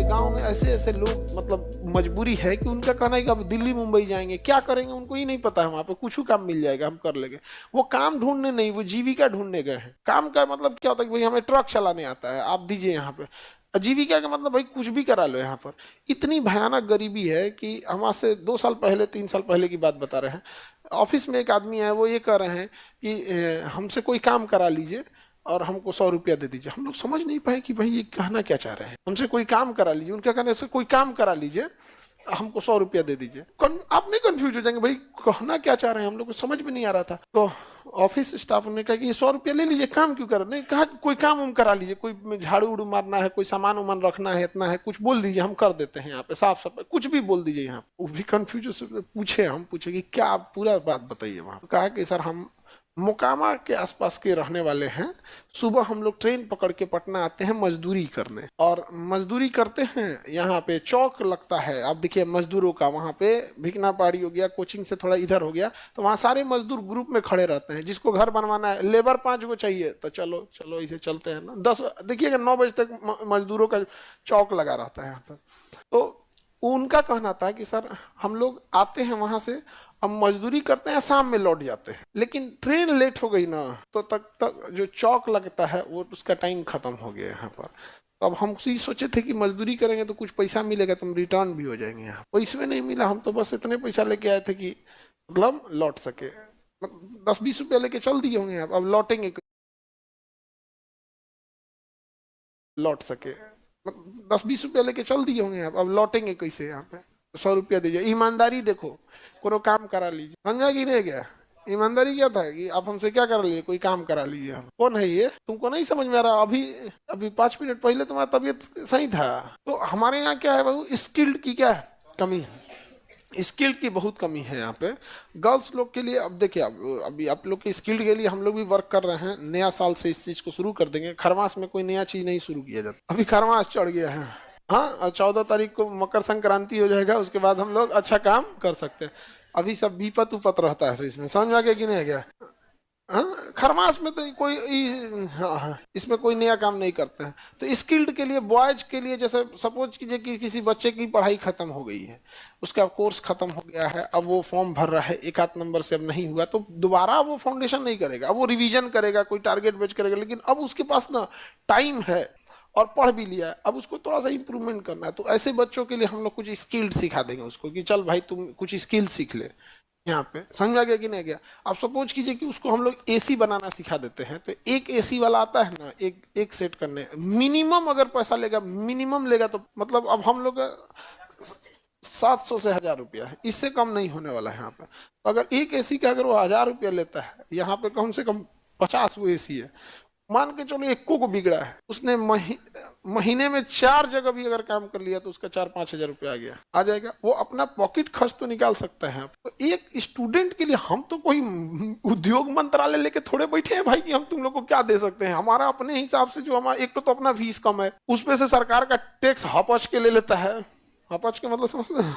गांव में ऐसे ऐसे लोग, मतलब मजबूरी है कि उनका कहना है कि अब दिल्ली मुंबई जाएंगे, क्या करेंगे उनको ही नहीं पता है। वहां पे कुछ काम मिल जाएगा, हम कर लेंगे। वो काम ढूंढने नहीं, वो जीविका ढूंढने गए हैं। काम का मतलब क्या होता है कि भाई हमें ट्रक चलाने आता है, आप दीजिए यहाँ पे। आजीविका का मतलब भाई कुछ भी करा लो यहाँ पर। इतनी भयानक गरीबी है कि हम आज से 2 साल पहले 3 साल पहले की बात बता रहे हैं। ऑफिस में एक आदमी है, वो ये कह रहे हैं कि हमसे कोई काम करा लीजिए और हमको 100 रुपया दे दीजिए। हम लोग समझ नहीं पाए कि भाई ये कहना क्या चाह रहे हैं। हमसे कोई काम करा लीजिए, उनका कहने से कोई काम करा लीजिए, हमको 100 रुपया दे दीजिए। आप नहीं कंफ्यूज हो जाएंगे भाई कहना क्या चाह रहे हैं, हम लोग को समझ में नहीं आ रहा था। तो ऑफिस स्टाफ ने कहा कि ये 100 रुपया ले लीजिए, काम क्यों कर रहे? नहीं, कहा कोई काम उम करा लीजिए, कोई झाड़ू उड़ू मारना है, कोई सामान उमान रखना है, इतना है, कुछ बोल दीजिए, हम कर देते हैं यहाँ पे साफ सफाई, कुछ भी बोल दीजिए यहाँ। वो भी कंफ्यूज पूछे, हम पूछे कि क्या, आप पूरा बात बताइए। वहां कहा कि सर हम मोकामा के आसपास के रहने वाले हैं। सुबह हम लोग ट्रेन पकड़ के पटना आते हैं मजदूरी करने, और मजदूरी करते हैं। यहाँ पे चौक लगता है, आप देखिए मजदूरों का, वहाँ पे भिकना पहाड़ी हो गया, कोचिंग से थोड़ा इधर हो गया, तो वहाँ सारे मजदूर ग्रुप में खड़े रहते हैं। जिसको घर बनवाना है, लेबर 5 गो चाहिए, तो चलो चलो इसे चलते हैं ना। 10 देखिएगा 9 बजे तक मजदूरों का चौक लगा रहता है यहाँ पर। तो उनका कहना था कि सर हम लोग आते हैं वहां से, अब मजदूरी करते हैं, शाम में लौट जाते हैं, लेकिन ट्रेन लेट हो गई ना, तो तक तक जो चौक लगता है वो उसका टाइम खत्म हो गया यहाँ पर। तो अब हम ये सोचे थे कि मजदूरी करेंगे तो कुछ पैसा मिलेगा, तो हम रिटर्न भी हो जाएंगे। यहाँ पैसे नहीं मिला, हम तो बस इतने पैसा लेके आए थे कि मतलब लौट सके। 10-20 रुपया लेके चल दिए होंगे, अब लौटेंगे, लौट सके। 10-20 रुपया लेके चल दिए होंगे, अब लौटेंगे कैसे यहाँ पे? 100 रुपया दीजिए, ईमानदारी देखो, कोनो काम करा लीजिए। समझा कि नहीं गया? ईमानदारी क्या था कि आप हमसे क्या करा लीजिए, कोई काम करा लीजिए। हम कौन है ये, तुमको नहीं समझ में आ रहा? अभी अभी 5 मिनट पहले तुम्हारा तबीयत सही था। तो हमारे यहाँ क्या है भाई, स्किल्ड की क्या है, कमी है। स्किल की बहुत कमी है यहाँ पे गर्ल्स लोग के लिए। अब देखिए, अभी आप लोग के स्किल्ड के लिए हम लोग भी वर्क कर रहे हैं। नया साल से इस चीज को शुरू कर देंगे। खरमास में कोई नया चीज नहीं शुरू किया जाता, अभी खरमास चढ़ गया है। हाँ, 14 तारीख को मकर संक्रांति हो जाएगा, उसके बाद हम लोग अच्छा काम कर सकते हैं। अभी सब विपत उपत रहता है, इसमें समझ में आ गया कि नहीं आ गया? हाँ, खरमास में तो कोई हाँ हाँ, इसमें कोई नया काम नहीं करते हैं। तो स्किल्ड के लिए, बॉयज के लिए, जैसे सपोज कीजिए कि किसी बच्चे की पढ़ाई खत्म हो गई है, उसका कोर्स खत्म हो गया है, अब वो फॉर्म भर रहा है, एक आध नंबर से अब नहीं हुआ, तो दोबारा वो फाउंडेशन नहीं करेगा, अब वो रिवीजन करेगा, कोई टारगेट बेच करेगा। लेकिन अब उसके पास ना टाइम है और पढ़ भी लिया है, अब उसको थोड़ा सा इंप्रूवमेंट करना है। तो ऐसे बच्चों के लिए हम लोग कुछ स्किल्ड सिखा देंगे उसको कि चल भाई तुम कुछ स्किल सीख ले। यहाँ पे समझ आ गया कि नहीं गया? आप सपोज कीजिए कि उसको हम लोग एसी बनाना सिखा देते हैं, तो एक एसी वाला आता है ना, एक सेट करने मिनिमम अगर पैसा लेगा, मिनिमम लेगा तो मतलब अब हम लोग 700 से 1000 रुपया है, इससे कम नहीं होने वाला है यहाँ पे। तो अगर एक एसी का अगर वो 1000 रुपया लेता है, यहाँ पे कम से कम 50 वो एसी है, मान के चलो एक को बिगड़ा है, उसने महीने में 4 जगह भी अगर काम कर लिया तो उसका 4-5 हजार रुपया आ जाएगा। वो अपना पॉकेट खर्च तो निकाल सकता है। तो एक स्टूडेंट के लिए हम तो कोई उद्योग मंत्रालय लेके थोड़े बैठे हैं भाई कि हम तुम लोग को क्या दे सकते हैं। हमारा अपने हिसाब से जो हमारा एक तो अपना फीस कम है, उस पे से सरकार का टैक्स हपच के ले लेता है। हपच के मतलब समझते हैं?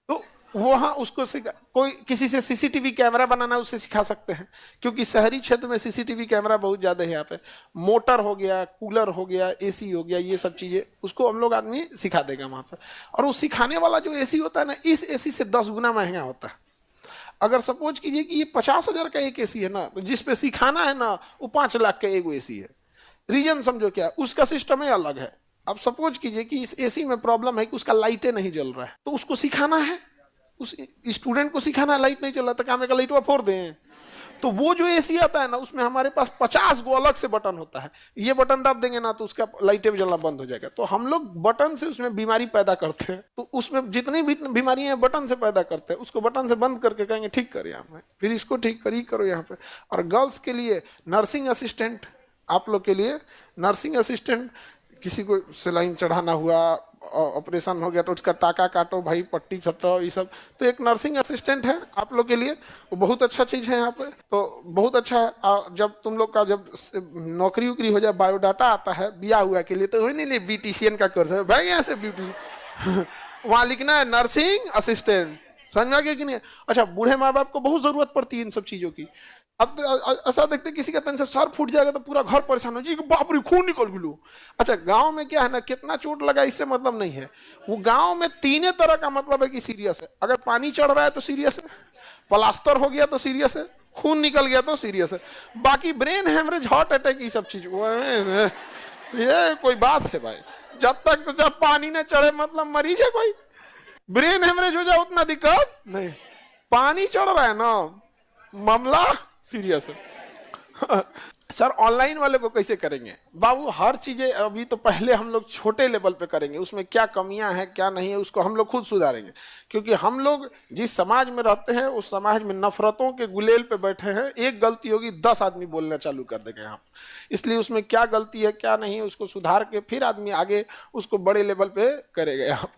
तो वहां उसको कोई किसी से सीसीटीवी कैमरा बनाना उससे सिखा सकते हैं, क्योंकि शहरी क्षेत्र में सीसीटीवी कैमरा बहुत ज्यादा है यहाँ पे। मोटर हो गया, कूलर हो गया, एसी हो गया, ये सब चीजें उसको हम लोग आदमी सिखा देगा वहां पर। और वो सिखाने वाला जो एसी होता है ना, इस एसी से 10 गुना महंगा होता है। अगर सपोज कीजिए कि ये 50,000 का एक एसी है ना, तो जिसपे सिखाना है ना वो 5 लाख का एक एसी है। रीजन समझो क्या, उसका सिस्टम ही अलग है। अब सपोज कीजिए कि इस एसी में प्रॉब्लम है कि उसका लाइटें नहीं जल रहा है, तो उसको सिखाना है, उस स्टूडेंट को सिखाना है लाइट नहीं चल रहा था, काम का लाइट फोड़ दें। तो वो जो एसी आता है ना, उसमें हमारे पास 50 गो अलग से बटन होता है। ये बटन दाब देंगे ना तो उसका लाइटें भी जलना बंद हो जाएगा। तो हम लोग बटन से उसमें बीमारी पैदा करते हैं। तो उसमें जितनी भी बीमारियां हैं बटन से पैदा करते हैं, उसको बटन से बंद करके कहेंगे ठीक कर यहाँ पे, फिर इसको ठीक करो यहाँ पे। और गर्ल्स के लिए नर्सिंग असिस्टेंट, आप लोग के लिए नर्सिंग असिस्टेंट, किसी को सेलाइन चढ़ाना हुआ, ऑपरेशन हो गया तो उसका टाका काटो भाई, पट्टी छतो, ये सब, तो एक नर्सिंग असिस्टेंट है आप लोग के लिए, वो बहुत अच्छा चीज है यहाँ पे। तो बहुत अच्छा है। जब तुम लोग का जब नौकरी उकरी हो जाए, बायोडाटा आता है ब्याह हुआ के लिए, तो वही नहीं ब्यूटिशियन का कोर्स है भाई, यहाँ से ब्यूटी वहाँ लिखना है नर्सिंग असिस्टेंट। समझ में आ गया कि नहीं? अच्छा, बूढ़े माँ बाप को बहुत जरूरत पड़ती है इन सब चीजों की। अब तो ऐसा देखते किसी का तन से सर फूट जाएगा तो पूरा घर परेशान हो जी, बाप रे खून निकल गलू। अच्छा गांव में क्या है ना, कितना चोट लगा इससे मतलब नहीं है। वो गांव में तीन तरह का मतलब है कि सीरियस है। अगर पानी चढ़ रहा है तो सीरियस है, प्लास्टर हो गया तो सीरियस है, खून निकल गया तो सीरियस है। बाकी ब्रेन हेमरेज, हार्ट अटैक, ये सब चीज ये कोई बात है भाई? जब तक तो जब पानी न चढ़े मतलब मरीज है कोई। ब्रेन हेमरेज हो जाए उतना दिक्कत नहीं, पानी चढ़ रहा है ना मामला सीरियस है। सर ऑनलाइन वाले को कैसे करेंगे बाबू? हर चीजें अभी तो पहले हम लोग छोटे लेवल पे करेंगे, उसमें क्या कमियां हैं क्या नहीं है उसको हम लोग खुद सुधारेंगे। क्योंकि हम लोग जिस समाज में रहते हैं उस समाज में नफरतों के गुलेल पे बैठे हैं। एक गलती होगी 10 आदमी बोलना चालू कर देंगे यहाँ पर। इसलिए उसमें क्या गलती है क्या नहीं है उसको सुधार के फिर आदमी आगे उसको बड़े लेवल पे करेगा यहाँ पर।